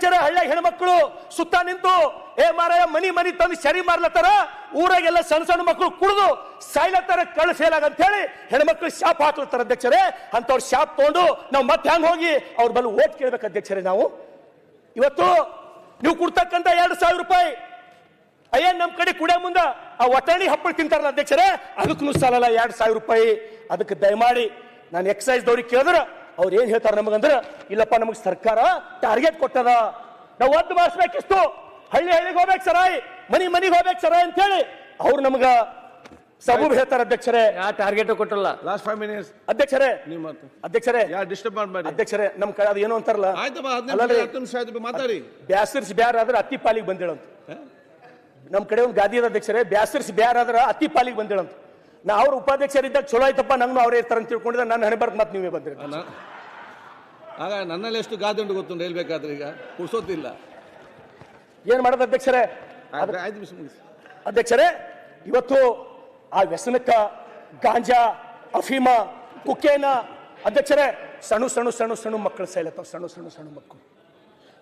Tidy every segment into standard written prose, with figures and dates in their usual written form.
ಅಧ್ಯಕ್ಷರ ಹಳ್ಳಿಯಾಗ ಹೆಣ್ಮಕ್ಳು ಸುತ್ತ ನಿಂತು ಏ ಮಾರಾಯ ಮನಿ ಮನಿ ತಂದು ಸರಿ ಮಾರ್ಲತ್ತಾರ, ಊರಾಗೆಲ್ಲ ಸಣ್ಣ ಸಣ್ಣ ಮಕ್ಕಳು ಕುಡಿದು ಸಾಯ್ಲತ್ತಾರ, ಕಳ್ಳ ಸೇಲಾಗ ಅಂತ ಹೇಳಿ ಹೆಣ್ಮಕ್ಳು ಶಾಪ್ ಹಾಕ್ಲತ್ತಾರ ಅಧ್ಯಕ್ಷರೇ. ಅಂತವ್ರ ಶಾಪ್ ತಗೊಂಡು ನಾವು ಮತ್ತೆ ಹ್ಯಾಂಗ ಹೋಗಿ ಅವ್ರ ಬಲ್ಲ ಓಟ್ ಕೇಳ್ಬೇಕು ಅಧ್ಯಕ್ಷರೇ. ನಾವು ಇವತ್ತು ನೀವು ಕೊಡ್ತಕ್ಕಂಥ 2,000 ರೂಪಾಯಿ ಅಯ್ಯನ್ ನಮ್ ಕಡೆ ಕುಡಿಯ ಮುಂದ ಆ ಒಟ್ಟಣಿ ಹಪ್ಪಳು ತಿಂತಾರಲ್ಲ ಅಧ್ಯಕ್ಷರೇ, ಅದಕ್ಕೂ ಸಾಲಲ್ಲ 2,000 ರೂಪಾಯಿ. ಅದಕ್ಕೆ ದಯಮಾಡಿ ನಾನು ಎಕ್ಸೈಸ್ ದವ್ರಿಗೆ ಕೇಳಿದ್ರ ಅವ್ರು ಏನ್ ಹೇಳ್ತಾರ ನಮಗಂದ್ರ, ಇಲ್ಲಪ್ಪ ನಮಗ್ ಸರ್ಕಾರ ಟಾರ್ಗೆಟ್ ಕೊಟ್ಟದ, ನಾವು ಒದ್ದು ಮಾಡಿಸ್ಬೇಕಿಷ್ಟು, ಹಳ್ಳಿಗೆ ಹೋಗ್ಬೇಕು ಸರಾಯ್, ಮನಿಗೆ ಹೋಗ್ಬೇಕು ಸರಾಯ್ ಅಂತ ಹೇಳಿ ಅವ್ರು ನಮಗ ಸಬೂಬ್ ಹೇಳ್ತಾರ ಅಧ್ಯಕ್ಷರೇ. ಟಾರ್ಗೆಟ್ ಕೊಟ್ಟಲ್ಲ. ಲಾಸ್ಟ್ 5 minutes ಅಧ್ಯಕ್ಷರೇ, ಅಧ್ಯಕ್ಷರೇ ಡಿಸ್ಟರ್ಬ್ ಮಾಡಬೇಡಿ ಅಧ್ಯಕ್ಷರೇ. ನಮ್ ಕಡೆ ಅದು ಏನು ಅಂತಾರಲ್ಲ, ಮಾತಾಡಿ. ಬ್ಯಾಸರ್ಸ್ ಬ್ಯಾರ ಆದ್ರೆ ಅತ್ತಿ ಪಾಲಿಗೆ ಬಂದೇಳಂತ. ನಮ್ ಕಡೆ ಒಂದು ಗಾದಿ ಅದ ಅಧ್ಯಕ್ಷರೇ, ಬ್ಯಾಸರ್ಸ್ ಬ್ಯಾರ ಆದ್ರ ಅತ್ತಿ ಪಾಲಿಗೆ ಬಂದೇಳಂತ. ನಾ ಅವ್ರ ಉಪಾಧ್ಯಕ್ಷರಿದ್ದಾಗ ಚಲೋ ಆಯ್ತಪ್ಪ, ನಂಗೂ ಅವರೇ ಇರ್ತಾರ ಅಂತ ತಿಳ್ಕೊಂಡಿದ್ದ ನನ್ನ ಹಣೆ ಬರ್ತ ಮತ್ತೆ ನೀವೇ ಬಂದ್ರಿ. ಆಗ ನನ್ನಲ್ಲಿ ಎಷ್ಟು ಗಾದೆ ಉಂಟು ಗೊತ್ತುಂಟು ಹೇಳ್ಬೇಕಾದ್ರೆ, ಈಗ ಕುಡ್ಸೋತಿಲ್ಲ. ಏನ್ ಮಾಡೋದು ಅಧ್ಯಕ್ಷರೇ? ಅಧ್ಯಕ್ಷರೇ, ಇವತ್ತು ಆ ವ್ಯಸನಕ್ಕ ಗಾಂಜಾ, ಅಫೀಮ, ಕುಕ್ಕೇನ ಅಧ್ಯಕ್ಷರೇ ಸಣ್ಣ ಸಣ್ಣ ಸಣ್ಣ ಸಣ್ಣ ಮಕ್ಕಳು ಸಾಯ್ಲತ್ತಾವ, ಸಣ್ಣ ಸಣ್ಣ ಸಣ್ಣ ಮಕ್ಕಳು.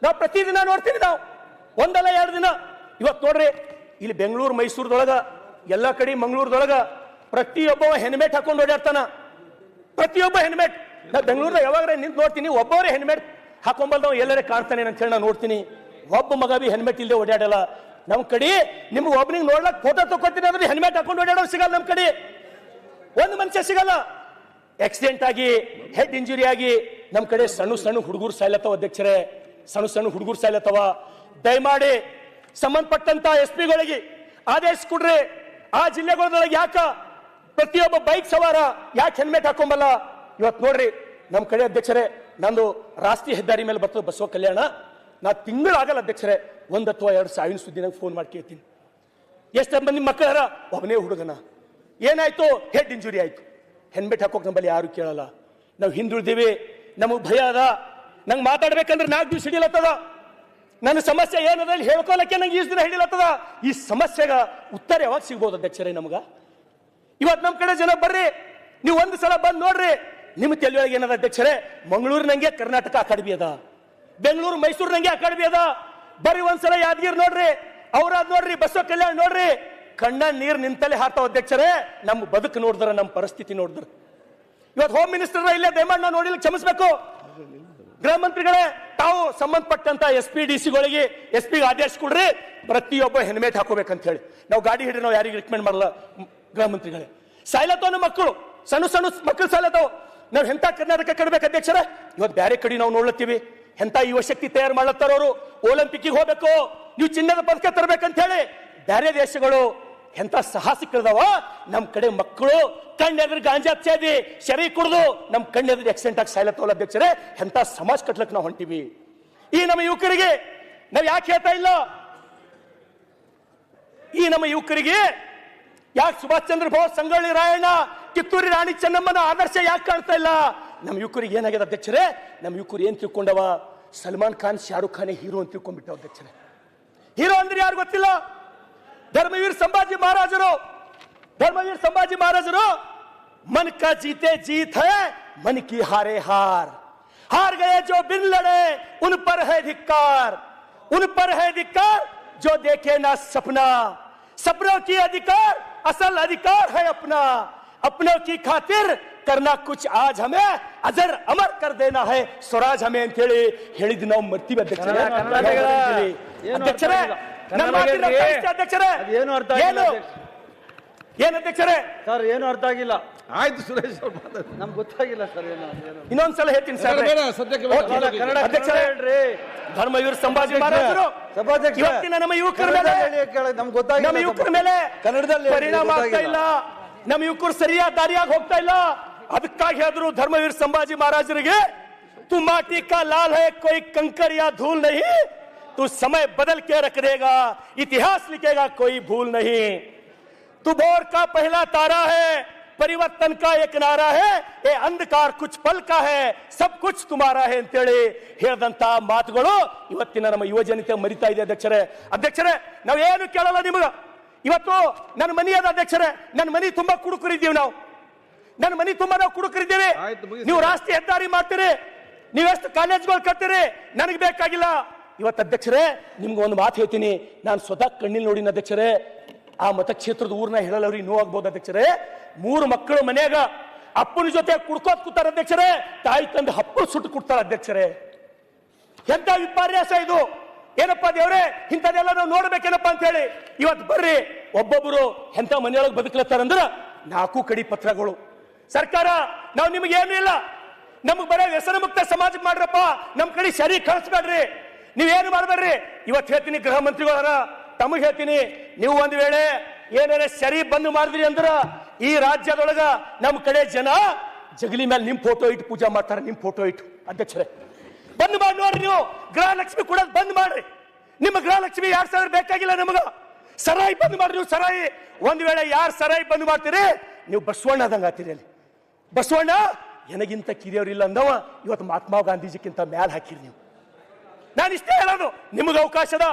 ನಾವು ಪ್ರತಿದಿನ ನೋಡ್ತೀವಿ, ನಾವು ಒಂದಲ್ಲ 2 ದಿನ. ಇವತ್ತು ನೋಡ್ರಿ, ಇಲ್ಲಿ ಬೆಂಗಳೂರು ಮೈಸೂರದೊಳಗ ಎಲ್ಲ ಕಡೆ ಮಂಗಳೂರದೊಳಗ ಪ್ರತಿಯೊಬ್ಬ ಹೆಲ್ಮೆಟ್ ಹಾಕೊಂಡು ಓಡಾಡ್ತಾನ. ಪ್ರತಿಯೊಬ್ಬ ಹೆಲ್ಮೆಟ್, ನಾ ಬೆಂಗಳೂರಲ್ಲಿ ಯಾವಾಗ ನಿಂತು ನೋಡ್ತೀನಿ, ಒಬ್ಬರೇ ಹೆಲ್ಮೆಟ್ ಹಾಕೊಂಬಲ್ದವ್ ಎಲ್ಲರೇ ಕಾಣ್ತಾನೆ ಅಂತ ಹೇಳಿ ನಾನು ನೋಡ್ತೀನಿ. ಒಬ್ಬ ಮಗ ಬಿ ಹೆಲ್ಮೆಟ್ ಇಲ್ಲದೆ ಓಡಾಡಲ್ಲ. ನಮ್ ಕಡೆ ನಿಮ್ಗೆ ಒಬ್ಬನಿಗೆ ನೋಡ್ಲಕ್ ಫೋಟೋ ತಗೋತೀನಿ ಅಂದ್ರೆ ಹೆಲ್ಮೆಟ್ ಹಾಕೊಂಡು ಓಡಾಡೋ ಸಿಗಲ್ಲ. ನಮ್ ಕಡೆ ಒಂದು ಮನುಷ್ಯ ಸಿಗಲ್ಲ. ಆಕ್ಸಿಡೆಂಟ್ ಆಗಿ ಹೆಡ್ ಇಂಜುರಿ ಆಗಿ ನಮ್ ಕಡೆ ಸಣ್ಣ ಸಣ್ಣ ಹುಡುಗರು ಸಾಯ್ಲತ್ತವ ಅಧ್ಯಕ್ಷರೇ, ಸಣ್ಣ ಸಣ್ಣ ಹುಡುಗರು ಸಾಯ್ಲತ್ತವ. ದಯಮಾಡಿ ಸಂಬಂಧಪಟ್ಟಂತ SP ಗಳಿಗೆ ಆದೇಶ ಕೊಡ್ರಿ. ಆ ಜಿಲ್ಲೆಗಳೊಳಗೆ ಯಾಕ ಪ್ರತಿಯೊಬ್ಬ ಬೈಕ್ ಸವಾರ ಯಾಕೆ ಹೆಲ್ಮೆಟ್ ಹಾಕೊಂಬಲ್ಲ? ಇವತ್ತು ನೋಡ್ರಿ ನಮ್ ಕಡೆ ಅಧ್ಯಕ್ಷರೇ, ನಂದು ರಾಷ್ಟ್ರೀಯ ಹೆದ್ದಾರಿ ಮೇಲೆ ಬರ್ತದೆ ಬಸವ ಕಲ್ಯಾಣ. ನಾ ತಿಂಗಳಾಗಲ್ಲ ಅಧ್ಯಕ್ಷರೇ, 1 ಅಥವಾ 2 ಸಾವಿನ ಸುದ್ದಿನ ಫೋನ್ ಮಾಡಿ ಕೇಳ್ತೀನಿ. ಎಷ್ಟು ಮಂದಿ ಮಕ್ಕಳಾರ, ಒಬ್ಬನೇ ಹುಡುಗನ ಏನಾಯ್ತು, ಹೆಡ್ ಇಂಜುರಿ ಆಯ್ತು, ಹೆಲ್ಮೆಟ್ ಹಾಕೋಕ್ ನಮ್ಮಲ್ಲಿ ಯಾರು ಕೇಳಲ್ಲ. ನಾವು ಹಿಂದುಳಿದೀವಿ, ನಮಗ್ ಭಯ ಅದ. ನಂಗೆ ಮಾತಾಡ್ಬೇಕಂದ್ರೆ 4 ದಿವಸ ಹಿಡಿಲತ್ತದ. ನನ್ನ ಸಮಸ್ಯೆ ಏನದ ಹೇಳ್ಕೊಳಕ್ಕೆ ನಂಗೆ 2 ದಿನ ಹಿಡಿಲತ್ತದ. ಈ ಸಮಸ್ಯೆಗ ಉತ್ತರ ಯಾವಾಗ ಸಿಗ್ಬೋದು ಅಧ್ಯಕ್ಷರೇ ನಮಗ? ಇವತ್ತು ನಮ್ಮ ಕಡೆ ಜನ ಬರ್ರಿ, ನೀವು ಒಂದು ಸಲ ಬಂದು ನೋಡ್ರಿ. ನಿಮ್ಮ ತಲೆಯೊಳಗೆ ಏನದ ಅಧ್ಯಕ್ಷರೇ, ಮಂಗಳೂರಿನಂಗೆ ಕರ್ನಾಟಕ ಅಕಾಡೆಮಿ ಅದ, ಬೆಂಗಳೂರು ಮೈಸೂರಿನಂಗೆ ಅಕಾಡೆಮಿ ಅದ. ಬರ್ರಿ ಒಂದ್ಸಲ ಯಾದಗಿರಿ ನೋಡ್ರಿ, ಅವ್ರಾದ್ ನೋಡ್ರಿ, ಬಸವ ಕಲ್ಯಾಣ ನೋಡ್ರಿ. ಕಣ್ಣ ನೀರು ನಿಂತಲೇ ಹಾರ್ತಾವ ಅಧ್ಯಕ್ಷರೇ. ನಮ್ಮ ಬದುಕು ನೋಡಿದ್ರ, ನಮ್ಮ ಪರಿಸ್ಥಿತಿ ನೋಡಿದ್ರ. ಇವತ್ತು ಹೋಮ್ ಮಿನಿಸ್ಟರ್ ಇಲ್ಲೇ ದಯಮಾಡಿ ನಾವು ನೋಡಿಲ್ಲ, ಕ್ಷಮಿಸಬೇಕು. ಗೃಹ ಮಂತ್ರಿಗಳೇ, ತಾವು ಸಂಬಂಧಪಟ್ಟಂತ SP DC-ಗಳಿಗೆ SP ಆದೇಶ ಕೊಡ್ರಿ, ಪ್ರತಿಯೊಬ್ಬ ಹೆಲ್ಮೆಟ್ ಹಾಕೋಬೇಕಂತ ಹೇಳಿ. ನಾವು ಗಾಡಿ ಹಿಡಿದ್ರೆ ನಾವು ಯಾರಿಗೆ ರಿಕಮೆಂಡ್ ಮಾಡಲ್ಲ. ಗೃಹ ಮಂತ್ರಿಗಳೇ, ಸಾಯ್ಲತ್ತವ ನಮ್ಮ ಮಕ್ಕಳು, ಸಣ್ಣ ಸಣ್ಣ ಮಕ್ಕಳು ಸಾಯ್ಲತ್ತವ. ನಾವು ಎಂತ ಕರ್ನಾಟಕ ಕಡ್ಬೇಕು ಅಧ್ಯಕ್ಷರೇ? ಇವತ್ತು ಬೇರೆ ಕಡೆ ನಾವು ನೋಡ್ಲತ್ತೀವಿ, ಎಂತ ಯುವ ಶಕ್ತಿ ತಯಾರು ಮಾಡ್ಲತ್ತಾರ ಅವರು. ಒಲಿಂಪಿಕ್ಗೆ ಹೋಗ್ಬೇಕು, ನೀವು ಚಿನ್ನದ ಪದಕ ತರಬೇಕಂತ ಹೇಳಿ ಬೇರೆ ದೇಶಗಳು ಎಂತ ಸಾಹಸಿಕರಿದಾವ. ನಮ್ ಕಡೆ ಮಕ್ಕಳು ಕಣ್ಣೆದ್ರು ಗಾಂಜಾ ಸೇದಿ ಶರೀ ಕುಡಿದು ನಮ್ ಕಣ್ಣೆದ್ರು ಆಕ್ಸಿಡೆಂಟ್ ಆಗಿ ಸಾಯ್ಲತ್ತವಲ್ಲ ಅಧ್ಯಕ್ಷರೇ. ಎಂತ ಸಮಾಜ ಕಟ್ಲಕ್ ನಾವು ಹೊಂಟಿವಿ. ಈ ನಮ್ಮ ಯುವಕರಿಗೆ ನಾವ್ ಯಾಕೆ ಹೇಳ್ತಾ ಇಲ್ಲ? ಈ ನಮ್ಮ ಯುವಕರಿಗೆ ಯಾಕೆ ಸುಭಾಷ್ ಚಂದ್ರ ಬೋಸ್, ಸಂಗೊಳ್ಳಿ ರಾಯಣ್ಣ, ಕಿತ್ತೂರಿ ರಾಣಿ ಚೆನ್ನಮ್ಮನ ಆದರ್ಶ ಯಾಕೆ ಕಾಣ್ತಾ ಇಲ್ಲ? ನಮ್ಮ ಯುವಕರಿಗೆ ಏನಾಗಿದೆ ಅಧ್ಯಕ್ಷರೇ? ನಮ್ಮ ಯುವಕರು ಏನ್ ತಿಳ್ಕೊಂಡವ, ಸಲ್ಮಾನ್ ಖಾನ್, ಶಾರುಖ್ ಖಾನ್ ಹೀರೋ ಅಂತ ತಿಳ್ಕೊಂಡ್ಬಿಟ್ಟವ ಅಧ್ಯಕ್ಷರೇ. ಹೀರೋ ಅಂದ್ರೆ ಯಾರು ಗೊತ್ತಿಲ್ಲ. ಧರ್ಮವೀರ್ ಸಂಭಾಜಿ ಮಹಾರಾಜರು, ಧರ್ಮವೀರ್ ಸಂಭಾಜಿ ಮಹಾರಾಜರು, मन का जीते जीत है, मन की हारे हार, हार गए जो बिन लड़े उन पर है धिक्कार, उन पर है धिक्कार जो देखे ना सपना, सपनों की अधिकार असल अधिकार है अपना, अपनों की खातिर करना कुछ आज हमें अजर अमर कर देना है स्वराज हमें ಅಂತ ಹೇಳಿ ಹೇಳಿದ್ ನಾವು ಮರ್ತೀವಿ ಅಧ್ಯಕ್ಷರೇ. ಅಧ್ಯಕ್ಷರೇ ಏನು ಅರ್ಥ ಆಗಿಲ್ಲ ಏನು ಅಧ್ಯಕ್ಷರೇ? ಸರ್ ಏನು ಅರ್ಥ ಆಗಿಲ್ಲ. ಆಯ್ತು ಸುರೇಶ್, ನಮ್ಗೆ ಗೊತ್ತಾಗಿಲ್ಲ ಸರ್. ಇನ್ನೊಂದ್ಸಲ ಹೇಳ್ತೀನಿ ಸರ್. ಅಧ್ಯಕ್ಷರೇ ಹೇಳ್ರಿ, ಧರ್ಮವೀರ್ ಸಂಭಾಜಿ ಮಹಾರಾಜರು ಇವತ್ತಿನ ನಮ್ಮ ಯುವಕರ ಮೇಲೆ, ನಮ್ಗೆ ಗೊತ್ತಾಗಿಲ್ಲ, ನಮ್ಮ ಯುವಕರ ಮೇಲೆ ಕನ್ನಡದಲ್ಲಿ ಪರಿಣಾಮ ಆಗ್ತಾ ಇಲ್ಲ. ನಮ್ಮ ಯುವಕರು ಸರಿಯಾದ ದಾರಿಯಾಗಿ ಹೋಗ್ತಾ ಇಲ್ಲ. ಅದಕ್ಕಾಗಿ ಹೇಳಿದ್ರು ಧರ್ಮವೀರ್ ಸಂಭಾಜಿ ಮಹಾರಾಜರಿಗೆ, तू माटी का लाल है कोई कंकर या धूल नहीं, तू समय बदल के रख देगा इतिहास लिखेगा कोई भूल नहीं, तू भोर का पहला तारा है परिवर्तन का एक नारा है, ये अंधकार कुछ पल का है सब कुछ तुम्हारा है ಅಂತೇಳಿ ಹೇಳಿದಂತ ಮಾತುಗಳು ಇವತ್ತಿನ ನಮ್ಮ ಯುವ ಜನತೆ ಮರಿತಾ ಇದೆ ಅಧ್ಯಕ್ಷರೇ. ಅಧ್ಯಕ್ಷರೇ, ನಾವು ಏನು ಕೇಳಲ್ಲ ನಿಮಗ. ಇವತ್ತು ನನ್ನ ಮನೆ ಅದ ಅಧ್ಯಕ್ಷರೇ, ನನ್ನ ಮನೆ ತುಂಬಾ ಕುಡುಕರಿದ್ದೀವಿ ನಾವು, ನನ್ನ ಮನೆ ತುಂಬಾ ನಾವು ಕುಡುಕರಿದ್ದೀವಿ. ನೀವು ರಾಷ್ಟ್ರೀಯ ಹೆದ್ದಾರಿ ಮಾಡ್ತೀರಿ, ನೀವೆಷ್ಟು ಕಾಲೇಜ್ಗಳು ಕಟ್ತೀರಿ, ನನಗೆ ಬೇಕಾಗಿಲ್ಲ. ಇವತ್ತು ಅಧ್ಯಕ್ಷರೇ ನಿಮ್ಗೆ ಒಂದು ಮಾತು ಹೇಳ್ತೀನಿ, ನಾನು ಸ್ವತಃ ಕಣ್ಣಿಲ್ ನೋಡಿನ ಅಧ್ಯಕ್ಷರೇ. ಆ ಮತಕ್ಷೇತ್ರದ ಊರ್ನ ಹೇಳಲ್ಲ ಅವ್ರಿಗೆ ನೋವಾಗ್ಬೋದು ಅಧ್ಯಕ್ಷರೇ. 3 ಮಕ್ಕಳು ಮನ್ಯಾಗ ಅಪ್ಪನ ಜೊತೆ ಕುಡ್ಕೋತ್ ಕೂತಾರ ಅಧ್ಯಕ್ಷರೇ, ತಾಯಿ ತಂದು ಹಪ್ಪಳು ಸುಟ್ಟು ಕೊಡ್ತಾರ ಅಧ್ಯಕ್ಷರೇ. ಎಂತ ವಿಪರ್ಯಾಸ ಇದು! ಏನಪ್ಪಾ ದೇವ್ರೆ, ಇಂಥದೆಲ್ಲ ನಾವು ನೋಡ್ಬೇಕೇನಪ್ಪ ಅಂತ ಹೇಳಿ ಇವತ್ತು ಬರ್ರಿ ಒಬ್ಬೊಬ್ಬರು ಎಂತ ಮನೆಯೊಳಗೆ ಬದುಕ್ಲತ್ತಾರಂದ್ರ 4 ಕಡಿ ಪತ್ರಗಳು. ಸರ್ಕಾರ ನಾವು ನಿಮಗೇನು ಇಲ್ಲ, ನಮಗ್ ಬರೋ ವ್ಯಸನ ಮುಕ್ತ ಸಮಾಜ ಮಾಡ್ರಪ್ಪ, ನಮ್ ಕಡೆ ಸರಿ ಕಳಿಸ್ಬೇಡ್ರಿ, ನೀವೇನು ಮಾಡ್ಬೇಡ್ರಿ. ಇವತ್ತು ಹೇಳ್ತೀನಿ ಗೃಹ ಮಂತ್ರಿಗಳ ತಮಗ್ ಹೇಳ್ತೀನಿ, ನೀವು ಒಂದ್ ವೇಳೆ ಏನಾರ ಸರಿ ಬಂದ್ ಮಾಡಿದ್ರಿ ಅಂದ್ರ ಈ ರಾಜ್ಯದೊಳಗ ನಮ್ ಕಡೆ ಜನ ಜಗಲಿ ಮೇಲೆ ನಿಮ್ ಫೋಟೋ ಇಟ್ಟು ಪೂಜಾ ಮಾಡ್ತಾರೆ, ನಿಮ್ ಫೋಟೋ ಇಟ್ಟು. ಅಧ್ಯಕ್ಷರೇ ಬಂದ್ ಮಾಡಿ ನೋಡ್ರಿ, ನೀವು ಗೃಹಲಕ್ಷ್ಮಿ ಕೊಡೋದು ಬಂದ್ ಮಾಡ್ರಿ. ನಿಮ್ಮ ಗೃಹಲಕ್ಷ್ಮಿ 2000 ಬೇಕಾಗಿಲ್ಲ ನಮಗ. ಸರಾಯಿ ಬಂದ್ ಮಾಡ್ರಿ ನೀವು, ಸರಾಯಿ. ಒಂದ್ ವೇಳೆ ಯಾರು ಸರಾಯಿ ಬಂದ್ ಮಾಡ್ತೀರಿ ನೀವು ಬಸವಣ್ಣ ಆದಂಗ ಆತೀರಿ. ಅಲ್ಲಿ ಬಸವಣ್ಣ ನನಗಿಂತ ಕಿರಿಯವ್ರಿಲ್ಲ ಅಂದವ ಇವತ್ತು ಮಹಾತ್ಮ ಗಾಂಧೀಜಿಕ್ಕಿಂತ ಮ್ಯಾಲ್ ಹಾಕಿರಿ ನೀವು. ನಾನು ಇಷ್ಟೇ ಹೇಳೋದು, ನಿಮಗೆ ಅವಕಾಶದ,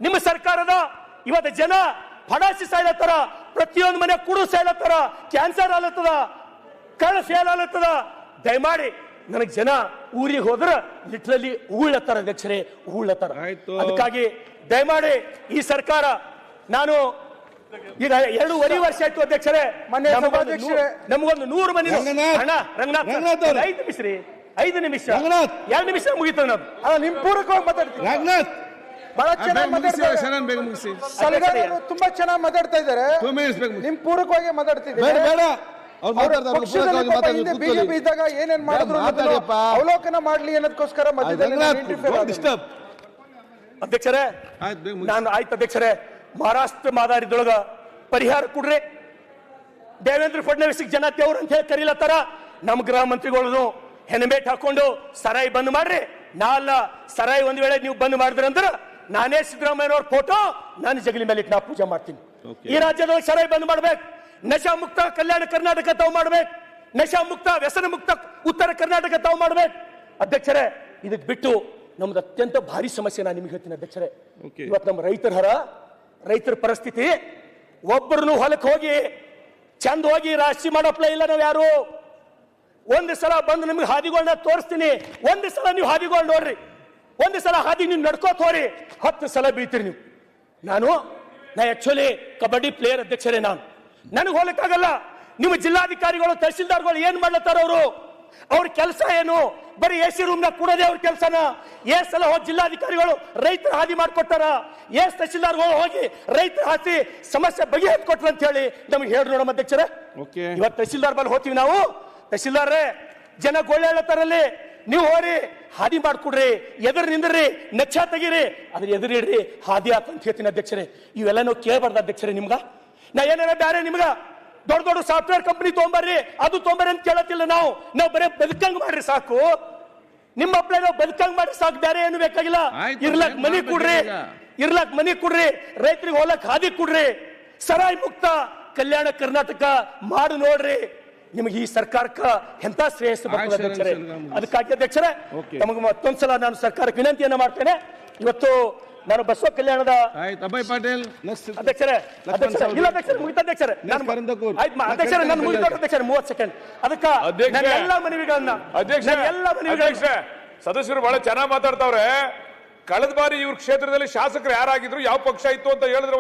ನಿಮ್ಮ ಸರ್ಕಾರದ ಇವತ್ತು ಜನ ಫಡಾಸಿ ಸಾಯ್ಲತ್ತಾರ, ಪ್ರತಿಯೊಂದು ಮನೆ ಕುಡು ಸಾಯ್ಲತ್ತಾರ, ಕ್ಯಾನ್ಸರ್ ಆಲತ್ತದ, ಕಳ್ಳ ಫೇಲ್ ಆಲತ್ತದ. ದಯಮಾಡಿ ನನಗೆ ಜನ ಊರಿಗೆ ಹೋದ್ರ ಲಿಟ್ರಲಿ ಉಗುಳತ್ತಾರ ಅಧ್ಯಕ್ಷರೇ, ಉಗುಳತ್ತಾರ. ಅದಕ್ಕಾಗಿ ದಯಮಾಡಿ ಈ ಸರ್ಕಾರ, ನಾನು ಈಗ 2.5 ವರ್ಷ ಆಯ್ತು ಅಧ್ಯಕ್ಷರೇ, ನಮಗೊಂದು 100 ಮನೆ ರಂಗನಾಥ್ 5 ನಿಮಿಷ ರೀ, 5 ನಿಮಿಷ 2 ನಿಮಿಷ ಮುಗಿತು. ನಾವು ನಿಮ್ ಪೂರಕವಾಗಿ ಮಾತಾಡ್ತೀವಿ. ರಂಗನಾಥ್ ಬಹಳ ಚೆನ್ನಾಗಿ ಮಾತಾಡ್ತಾರೆ, ತುಂಬಾ ಚೆನ್ನಾಗಿ ಮಾತಾಡ್ತಾ ಇದ್ದಾರೆ. ನಿಮ್ ಪೂರಕವಾಗಿ ಮಾತಾಡ್ತಿದ್ದಾರೆ. ಬಿಜೆಪಿ ಇದ್ದಾಗ ಏನೇನ್ ಮಾಡಿದ್ರು ಅವಲೋಕನ ಮಾಡ್ಲಿ ಅನ್ನೋದಕ್ಕೋಸ್ಕರ ಅಧ್ಯಕ್ಷರೇ ನಾನು ಆಯ್ತು ಅಧ್ಯಕ್ಷರೇ, ಮಹಾರಾಷ್ಟ್ರ ಮಾದಾರಿದೊಳಗ ಪರಿಹಾರ ಕೊಡ್ರಿ. ದೇವೇಂದ್ರ ಫಡ್ನವೀಸ್ ಜನ ದೇವ್ರು ಅಂತ ಹೇಳಿ ಕರೀಲತ್ತಾರ. ನಮ್ ಗೃಹ ಮಂತ್ರಿಗಳು ಹೆಣ್ಮೇಟ್ ಹಾಕೊಂಡು ಸರಾಯಿ ಬಂದ್ ಮಾಡ್ರಿ. ನಾಲ್ಲ ಸರಾಯಿ ಒಂದ್ ವೇಳೆ ನೀವು ಬಂದ್ ಮಾಡಿದ್ರಂದ್ರ ನಾನೇ ಸಿದ್ದರಾಮಯ್ಯನವ್ರ ಫೋಟೋ ನಾನು ಜಗಲಿ ಮೇಲೆ ಇಟ್ಟು ನಾ ಪೂಜೆ ಮಾಡ್ತೀನಿ. ಈ ರಾಜ್ಯದೊಳಗೆ ಸರಾಯಿ ಬಂದ್ ಮಾಡ್ಬೇಕು, ನಶಾ ಮುಕ್ತ ಕಲ್ಯಾಣ ಕರ್ನಾಟಕ ತಾವು ಮಾಡ್ಬೇಕು, ನಶಾ ಮುಕ್ತ ವ್ಯಸನ ಮುಕ್ತ ಉತ್ತರ ಕರ್ನಾಟಕ ತಾವು ಮಾಡ್ಬೇಕು. ಅಧ್ಯಕ್ಷರೇ ಇದಕ್ ಬಿಟ್ಟು ನಮ್ದು ಅತ್ಯಂತ ಭಾರಿ ಸಮಸ್ಯೆ ನಾನು ನಿಮ್ಗೆ ಹೇಳ್ತೀನಿ ಅಧ್ಯಕ್ಷರೇ. ಇವತ್ತು ನಮ್ಮ ರೈತರ ಪರಿಸ್ಥಿತಿ, ಒಬ್ಬರನ್ನು ಹೊಲಕ್ಕೆ ಹೋಗಿ ಚಂದ ಹೋಗಿ ರಾಶಿ ಮಾಡಪ್ಲೇ ಇಲ್ಲ ನಾವು ಯಾರು. ಒಂದು ಸಲ ಬಂದು ನಿಮ್ಗೆ ಹಾದಿಗಳನ್ನ ತೋರಿಸ್ತೀನಿ, ಒಂದು ಸಲ ನೀವು ಹಾದಿಗಳು ನೋಡ್ರಿ, ಒಂದು ಸಲ ಹಾದಿ ನೀವು ನಡ್ಕೋತ ಹೋರಿ, 10 ಸಲ ಬೀಳ್ತೀರಿ ನೀವು. ನಾ ಆಕ್ಚುಲಿ ಕಬಡ್ಡಿ ಪ್ಲೇಯರ್ ಅಧ್ಯಕ್ಷರೇ, ನನಗೆ ಹೋಗಕ್ಕಾಗಲ್ಲ. ನಿಮ್ಮ ಜಿಲ್ಲಾಧಿಕಾರಿಗಳು ತಹಸೀಲ್ದಾರ್ಗಳು ಏನ್ ಮಾಡ್ಲತ್ತಾರ, ಅವ್ರ ಕೆಲಸ ಏನು? ಬರೀ AC ರೂಮ್ನಾಗ ಕೂಡೋದೇ ಅವ್ರ ಕೆಲಸನ? ಏಸ್ ಸಲ ಹೋಗಿ ಜಿಲ್ಲಾಧಿಕಾರಿಗಳು ರೈತರ ಹಾದಿ ಮಾಡ್ಕೊಟ್ಟಾರ, ಏಸ್ ತಹಸೀಲ್ದಾರ್ಗಳು ಹೋಗಿ ರೈತರ ಹಾದಿ ಸಮಸ್ಯೆ ಬಗೆಹರಿಕೊಟ್ರು ಅಂತ ಹೇಳಿ ನಮ್ಗೆ ಹೇಳಿ ನೋಡಮ್ಮ ಅಧ್ಯಕ್ಷರೇ. ಇವತ್ತು ತಹಸೀಲ್ದಾರ್ ಬಲ್ಲಿ ಹೋಗ್ತೀವಿ ನಾವು, ತಹಸೀಲ್ದಾರ್ರೇ ಜನ ಗೋಳೆ ಹೇಳತ್ತಾರಲ್ಲಿ, ನೀವು ಹೋರಿ ಹಾದಿ ಮಾಡ್ಕೊಡ್ರಿ, ಎದುರು ನಿಂದ್ರಿ, ನಚ್ಚ ತೆಗೀರಿ, ಅದ್ರ ಎದುರು ಇಡ್ರಿ, ಹಾದಿ ಆತ ಅಂತ ಹೇಳ್ತೀನಿ ಅಧ್ಯಕ್ಷರೇ. ಇವೆಲ್ಲ ನಾವು ಕೇಳಬಾರ್ದು ಅಧ್ಯಕ್ಷರೇ. ನಿಮ್ಗ ನಾ ಏನಾರ ಬೇರೆ ನಿಮ್ಗ ದೊಡ್ಡ ಸಾಫ್ಟ್ವೇರ್ ಕಂಪನಿ ತೊಗೊಂಬರ್ರಿ, ಅದು ತೊಗೊಂಬರ್ರಿ ಅಂತ ಕೇಳತ್ತಿಲ್ಲ. ನಾವು ಬರೀ ಬದುಕಂಗ್ ಮಾಡ್ರಿ ಸಾಕು. ನಿಮ್ಮ ಅಪ್ಲೈ ನಾವು ಬದುಕಂಗ್ ಮಾಡ್ರಿ ಸಾಕು, ಬೇರೆ ಏನು ಬೇಕಾಗಿಲ್ಲ. ಇರ್ಲಕ್ ಮನಿ ಕೊಡ್ರಿ, ರೈತರಿಗೆ ಹೋಲಕ್ ಹಾದಿ ಕೊಡ್ರಿ, ಸರಾಯಿ ಮುಕ್ತ ಕಲ್ಯಾಣ ಕರ್ನಾಟಕ ಮಾಡಿ ನೋಡ್ರಿ. ನಿಮಗೆ ಈ ಸರ್ಕಾರಕ್ಕ ಎಂತ ಶ್ರೇಯಸ್ಸು ಬರ್ತದೆ ಅಧ್ಯಕ್ಷರೇ. ಅದಕ್ಕಾಗಿ ಅಧ್ಯಕ್ಷರೇ ನಮಗೆ ಮತ್ತೊಂದ್ಸಲ ನಾನು ಸರ್ಕಾರಕ್ಕೆ ವಿನಂತಿಯನ್ನ ಮಾಡ್ತೇನೆ. ಇವತ್ತು ನಾನು ಬಸವ ಕಲ್ಯಾಣದ ಅಭಯ್ ಪಾಟೀಲ್ ಅಧ್ಯಕ್ಷರೇ, ಇಲ್ಲ ಅಧ್ಯಕ್ಷರೇ ಮುಗಿತ ಅಧ್ಯಕ್ಷರೇ, ಅಧ್ಯಕ್ಷರೇ ನಾನು ಮುಗಿದ ಅಧ್ಯಕ್ಷರೇ 30 ಸೆಕೆಂಡ್. ಅದಕ್ಕ ಎಲ್ಲ ಮನವಿಗಳನ್ನ ಸದಸ್ಯರು ಬಹಳ ಚೆನ್ನಾಗಿ ಮಾತಾಡ್ತಾವ್ರೆ. ಕಳೆದ ಬಾರಿ ಇವ್ರ ಕ್ಷೇತ್ರದಲ್ಲಿ ಶಾಸಕರು ಯಾರಾಗಿದ್ರು, ಯಾವ ಪಕ್ಷ ಇತ್ತು ಅಂತ ಹೇಳಿದ್ರೆ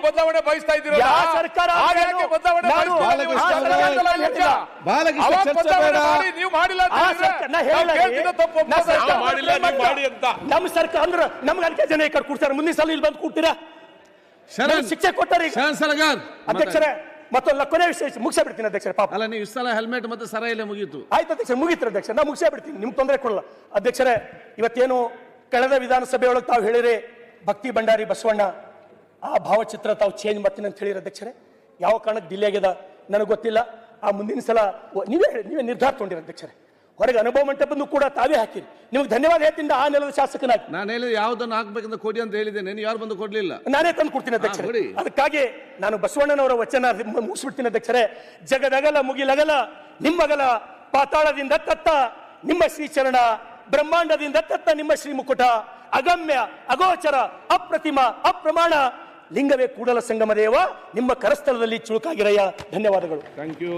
ಬದಲಾವಣೆ ಬಯಸ್ತಾ ಇದ್ದೀರಾ? ನೀವು ಮಾಡಿಲ್ಲ ನಮ್ಮ ಸರ್ಕಾರ ಅಂದ್ರೆ ನಮ್ಗೆ ಅದಕ್ಕೆ ಜನ ಈ ಕಡೆ ಕೂಡ್ತಾರೆ, ಮುಂದಿನ ಸಲ ಇಲ್ಲಿ ಬಂದು ಕೂಡ್ತೀರಾ? ಶಿಕ್ಷೆ ಕೊಟ್ಟಾರೆ ಅಧ್ಯಕ್ಷರೇ. ಮತ್ತೊಂದು ಕೊನೆ ವಿಷಯ ಮುಗಿಸೇ ಬಿಡ್ತೀನಿ ಅಧ್ಯಕ್ಷರೇ. ಪಾಪ ಅಲ್ಲ, ನೀವು ಇಷ್ಟೆಲ್ಲ ಹೆಲ್ಮೆಟ್ ಮತ್ತೆ ಸರ ಇಲ್ಲ ಮುಗೀತು. ಆಯ್ತು ಅಧ್ಯಕ್ಷ, ಮುಗೀತು ಅಧ್ಯಕ್ಷ, ನಾ ಮುಗಿಸೇ ಬಿಡ್ತೀನಿ, ನಿಮ್ಗೆ ತೊಂದರೆ ಕೊಡಲ್ಲ ಅಧ್ಯಕ್ಷರೇ. ಇವತ್ತೇನು ಕಳೆದ ವಿಧಾನಸಭೆಯೊಳಗೆ ತಾವು ಹೇಳಿರಿ ಭಕ್ತಿ ಭಂಡಾರಿ ಬಸವಣ್ಣ ಆ ಭಾವಚಿತ್ರ ತಾವು ಚೇಂಜ್ ಮಾಡ್ತೀನಿ ಅಂತ ಹೇಳಿರಿ ಅಧ್ಯಕ್ಷರೇ. ಯಾವ ಕಾರಣಕ್ಕೆ ಡಿಲೇ ಆಗ್ಯದ ನನಗೆ ಗೊತ್ತಿಲ್ಲ. ಆ ಮುಂದಿನ ಸಲ ನೀವೇ ನಿರ್ಧಾರ ತಗೊಂಡಿರಿ ಅಧ್ಯಕ್ಷರೇ. ಹೊರಗೆ ಅನುಭವ ಮಂಟಪನ್ನು ಕೂಡ ತಾವೇ ಹಾಕಿರಿ. ನಿಮ್ಗೆ ಧನ್ಯವಾದ ಹೇಳ್ತೀನಿ. ಆ ನೆಲದ ಶಾಸಕನಾಗಿ ನಾನು ಹೇಳಿದ ಯಾವ್ದನ್ನು ಹಾಕ್ಬೇಕಂತ ಕೊಡಿ ಅಂತ ಹೇಳಿದ್ದೇನೆ, ನೀವು ಯಾರು ಬಂದು ಕೊಡ್ಲಿಲ್ಲ, ನಾನೇ ತಂದು ಕೊಡ್ತೀನಿ ಅಧ್ಯಕ್ಷರೇ. ಅದಕ್ಕಾಗಿ ನಾನು ಬಸವಣ್ಣನವರ ವಚನ ಮುಗಿಸ್ಬಿಡ್ತೀನಿ ಅಧ್ಯಕ್ಷರೇ. ಜಗದಗಲ ಮುಗಿಲಗಲ ನಿಮ್ಮಗಲ, ಪಾತಾಳದಿಂದ ತತ್ತ ನಿಮ್ಮ ಶ್ರೀಚರಣ, ಬ್ರಹ್ಮಾಂಡದಿಂದ ತತ್ತ ನಿಮ್ಮ ಶ್ರೀ ಮುಕುಟ, ಅಗಮ್ಯ ಅಗೋಚರ ಅಪ್ರತಿಮ ಅಪ್ರಮಾಣ ಲಿಂಗವೇ ಕೂಡಲ ಸಂಗಮ ದೇವ, ನಿಮ್ಮ ಕರಸ್ಥಳದಲ್ಲಿ ಚುಳುಕಾಗಿರಯ್ಯ. ಧನ್ಯವಾದಗಳು. Thank you.